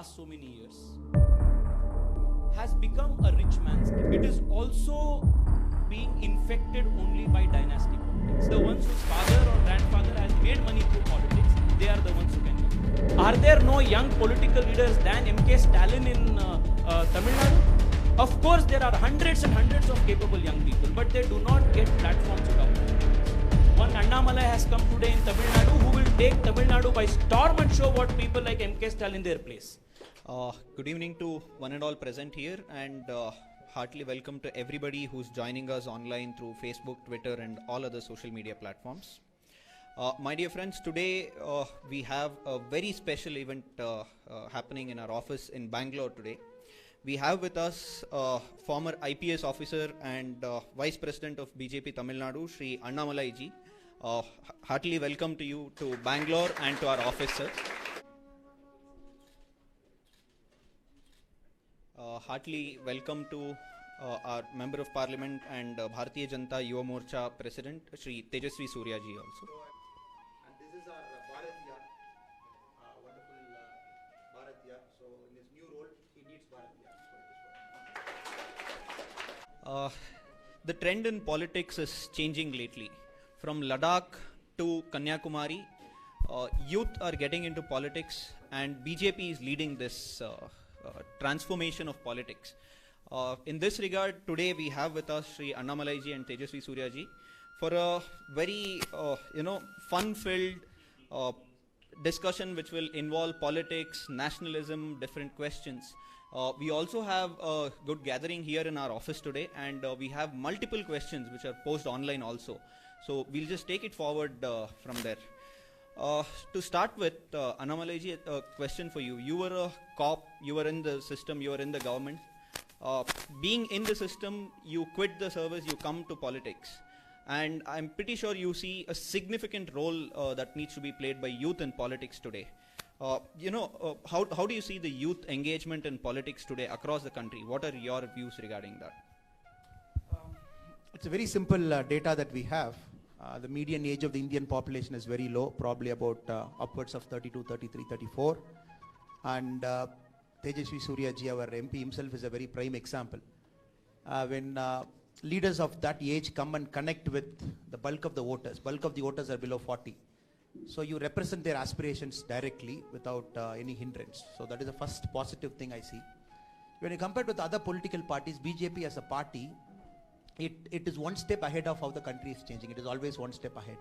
last so many years has become a rich man's game. It is also being infected only by dynastic politics. The ones whose father or grandfather has made money through politics, they are the ones who can come. Are there no young political leaders than M.K. Stalin in Tamil Nadu? Of course, there are hundreds and hundreds of capable young people, but they do not get platforms to govern. One Annamalai has come today in Tamil Nadu who will take Tamil Nadu by storm and show what people like M.K. Stalin their place. Good evening to one and all present here, and heartily welcome to everybody who's joining us online through Facebook, Twitter and all other social media platforms. My dear friends, today we have a very special event happening in our office in Bangalore today. We have with us former IPS officer and Vice President of BJP Tamil Nadu, Shri Annamalai ji. Heartily welcome to you to Bangalore and to our office, sir. Heartily welcome to our Member of Parliament and Bharatiya Janata Yuva Morcha President, Shri Tejasvi Surya ji also. And this is our Bharatiya, wonderful Bharatiya. So in his new role, he needs Bharatiya. The trend in politics is changing lately. From Ladakh to Kanyakumari, youth are getting into politics, and BJP is leading this transformation of politics. In this regard, today we have with us Shri Annamalai ji and Tejasvi Surya ji for a very fun-filled discussion which will involve politics, nationalism, different questions. We also have a good gathering here in our office today, and we have multiple questions which are posed online also. So we'll just take it forward from there. To start with, Annamalai ji, a question for you. You were a cop, you were in the system, you were in the government. Being in the system, you quit the service, you come to politics. And I'm pretty sure you see a significant role that needs to be played by youth in politics today. How do you see the youth engagement in politics today across the country? What are your views regarding that? It's a very simple data that we have. The median age of the Indian population is very low, probably about upwards of 32, 33, 34. And Tejasvi Surya ji, our MP himself, is a very prime example. When leaders of that age come and connect with the bulk of the voters are below 40. So you represent their aspirations directly without any hindrance. So that is the first positive thing I see. When you compare with other political parties, BJP as a party, it is one step ahead of how the country is changing. It is always one step ahead.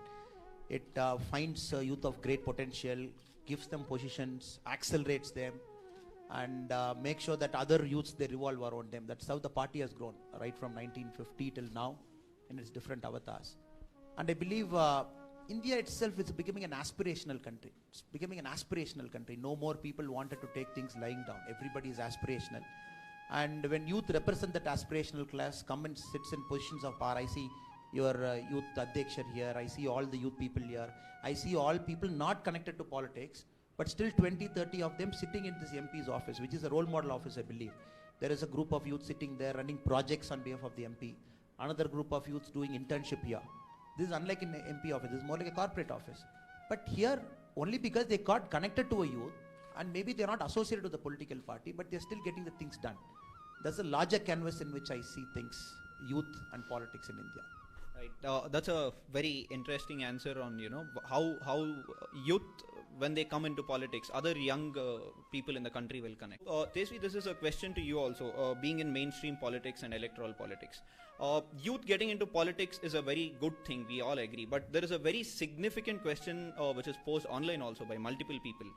It finds youth of great potential, gives them positions, accelerates them, and make sure that other youths, they revolve around them. That's how the party has grown, right from 1950 till now in its different avatars. And I believe India itself is becoming an aspirational country. It's becoming an aspirational country. No more people wanted to take things lying down. Everybody is aspirational. And when youth represent that aspirational class, come and sits in positions of power. I see your youth Adhyakshar here. I see all the youth people here. I see all people not connected to politics, but still 20, 30 of them sitting in this MP's office, which is a role model office, I believe. There is a group of youth sitting there running projects on behalf of the MP. Another group of youths doing internship here. This is unlike in the MP office. This is more like a corporate office. But here, only because they got connected to a youth, and maybe they're not associated with the political party, but they're still getting the things done. That's a larger canvas in which I see things, youth and politics in India. Right. That's a very interesting answer on how youth, when they come into politics, other young people in the country will connect. Tejasvi, this is a question to you also. Being in mainstream politics and electoral politics, youth getting into politics is a very good thing. We all agree. But there is a very significant question which is posed online also by multiple people.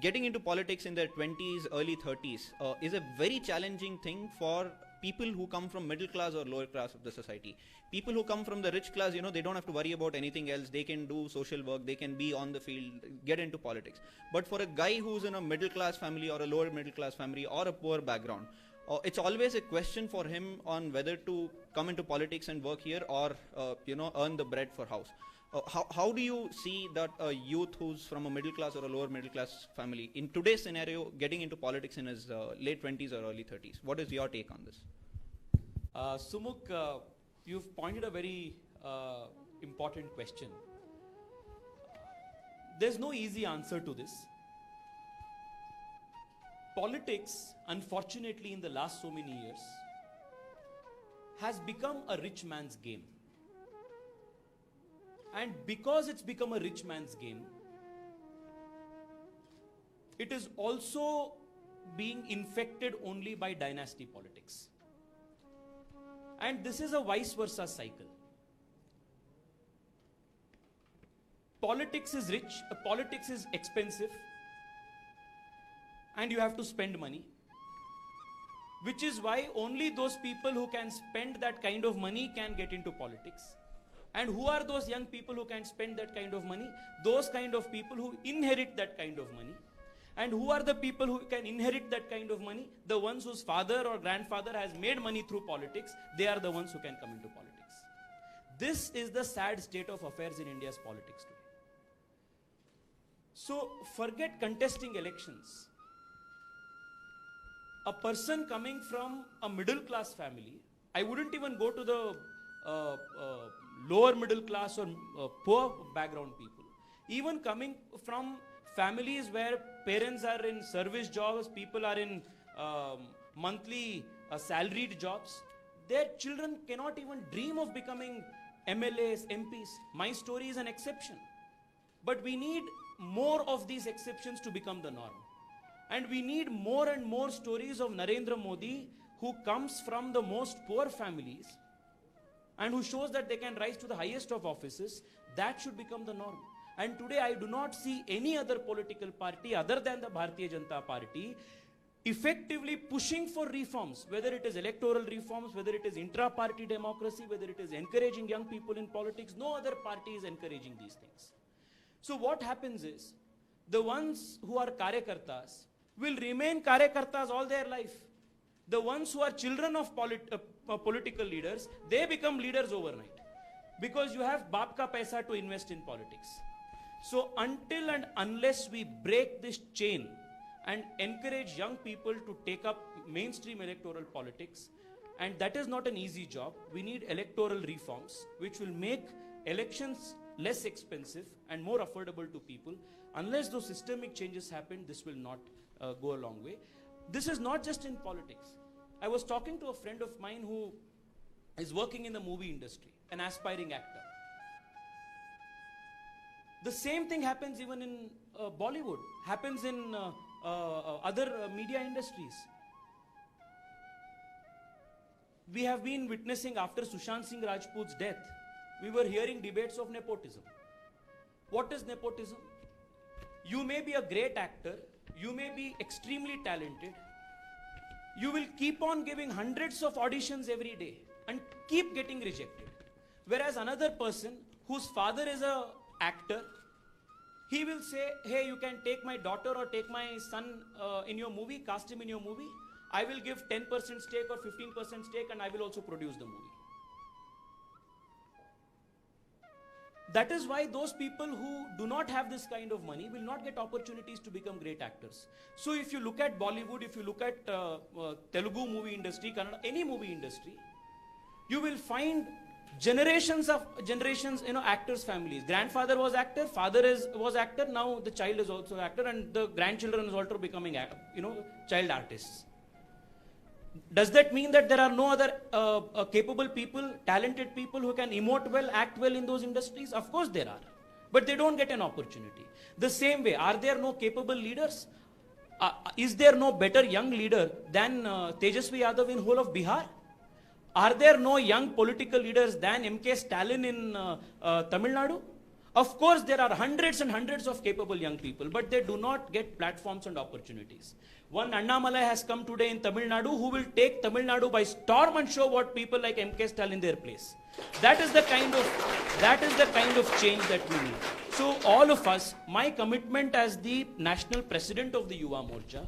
Getting into politics in their 20s, early 30s is a very challenging thing for people who come from middle class or lower class of the society. People who come from the rich class, they don't have to worry about anything else. They can do social work, they can be on the field, get into politics. But for a guy who's in a middle class family or a lower middle class family or a poor background, it's always a question for him on whether to come into politics and work here or earn the bread for house. How do you see that a youth who's from a middle class or a lower middle class family in today's scenario getting into politics in his late 20s or early 30s? What is your take on this? Sumukh, you've pointed a very important question. There's no easy answer to this. Politics, unfortunately, in the last so many years, has become a rich man's game. And because it's become a rich man's game, it is also being infected only by dynasty politics. And this is a vice versa cycle. Politics is rich, politics is expensive, and you have to spend money. Which is why only those people who can spend that kind of money can get into politics. And who are those young people who can spend that kind of money? Those kind of people who inherit that kind of money. And who are the people who can inherit that kind of money? The ones whose father or grandfather has made money through politics. They are the ones who can come into politics. This is the sad state of affairs in India's politics today. So forget contesting elections. A person coming from a middle class family, I wouldn't even go to the lower middle class or poor background people. Even coming from families where parents are in service jobs, people are in monthly salaried jobs, their children cannot even dream of becoming MLAs, MPs. My story is an exception. But we need more of these exceptions to become the norm. And we need more and more stories of Narendra Modi, who comes from the most poor families and who shows that they can rise to the highest of offices. That should become the norm. And today I do not see any other political party other than the Bharatiya Janata Party effectively pushing for reforms, whether it is electoral reforms, whether it is intra-party democracy, whether it is encouraging young people in politics. No other party is encouraging these things. So what happens is, the ones who are Karyakartas will remain Karyakartas all their life. The ones who are children of political leaders, they become leaders overnight. Because you have baap ka paisa to invest in politics. So until and unless we break this chain and encourage young people to take up mainstream electoral politics, and that is not an easy job, we need electoral reforms which will make elections less expensive and more affordable to people. Unless those systemic changes happen, this will not go a long way. This is not just in politics. I was talking to a friend of mine who is working in the movie industry, an aspiring actor. The same thing happens even in Bollywood, happens in other media industries. We have been witnessing, after Sushant Singh Rajput's death, we were hearing debates of nepotism. What is nepotism? You may be a great actor, you may be extremely talented, you will keep on giving hundreds of auditions every day and keep getting rejected. Whereas another person whose father is an actor, he will say, hey, you can take my daughter or take my son in your movie, cast him in your movie. I will give 10% stake or 15% stake and I will also produce the movie. That is why those people who do not have this kind of money will not get opportunities to become great actors. So if you look at Bollywood, if you look at Telugu movie industry, Kannada, any movie industry, you will find generations, actors' families. Grandfather was actor, father was actor, now the child is also actor, and the grandchildren is also becoming, child artists. Does that mean that there are no other capable people, talented people who can emote well, act well in those industries? Of course there are. But they don't get an opportunity. The same way, are there no capable leaders? Is there no better young leader than Tejasvi Yadav in whole of Bihar? Are there no young political leaders than M.K. Stalin in Tamil Nadu? Of course, there are hundreds and hundreds of capable young people, but they do not get platforms and opportunities. One Annamalai has come today in Tamil Nadu who will take Tamil Nadu by storm and show what people like M.K. Stalin their place. That is the kind of change that we need. So all of us, my commitment as the national president of the Yuva Morcha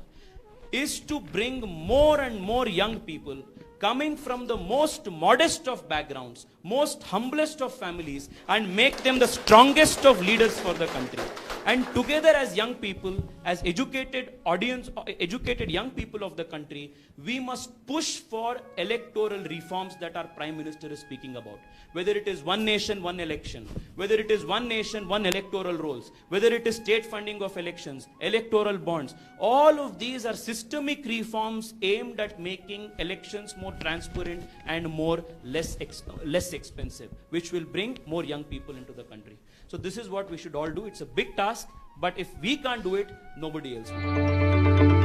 is to bring more and more young people coming from the most modest of backgrounds, most humblest of families, and make them the strongest of leaders for the country. And together as young people, as educated audience, educated young people of the country, we must push for electoral reforms that our Prime Minister is speaking about. Whether it is one nation, one election, whether it is one nation, one electoral rolls, whether it is state funding of elections, electoral bonds, all of these are systemic reforms aimed at making elections more transparent and less expensive, which will bring more young people into the country. So this is what we should all do. It's a big task, but if we can't do it, nobody else will.